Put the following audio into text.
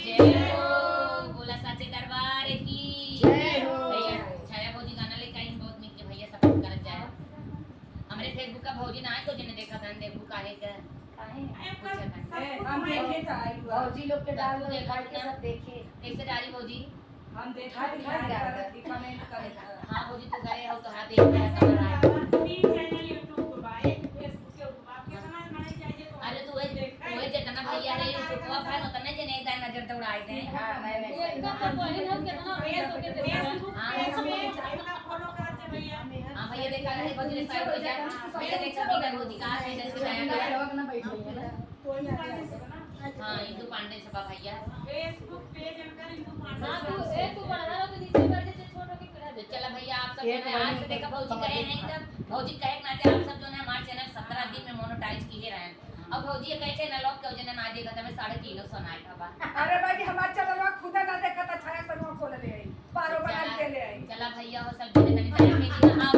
जय हो। बोला साचे दरबार की जय हो। भैया छाया भौजी गाना लेके आई बहुत मीठ के भैया सपोर्ट करत जाए हमरे फेसबुक का भौजी ना है को जिने देखा था फेसबुक काहे का हम देखे था भौजी लोग के डाल दो देखा के सब देखे कैसे डाली भौजी हम देखा कमेंट करे हां भौजी तू गए हो तो हां देख रहा है चैनल YouTube पे बाय फेसबुक के ऊपर आपके समाज में नहीं जाइए तो अरे तू ओए जितना भैया रे यूट्यूब पर फैन होता नहीं जने एक नजर दौड़ाए थे हां मैं इतना तो बहन हो कितना फेसबुक पे इतना फॉलो करते भैया हां भैया देखा है भौजी ने साइड हो जाए भैया देखा भी कर भौजी कहां है जैसे आया ना बैठ गई है कोई नहीं सकना हां इंदु पांडे सभा भैया फेसबुक पेज अंकर इंदु पांडे हां तू एक तू बड़ा रहा तो नीचे बैठ के छोटो के खड़ा दे चला भैया आप सब जो है आज से देखा भौजी कहे हैं तब भौजी कहे ना थे आप सब जो है हमारे चैनल 17 दिन में मोनेटाइज किए रहे अब भौजी ये कहे चैनल लॉक के वजह ना देखा था मैं 3.5 सुनाए था बा अरे भाई हमार चैनल खुद ना देखा था छाया सनवा खोल ले आई पारो बना के ले आई चला भैया हो सब जो है तनी टाइम में हां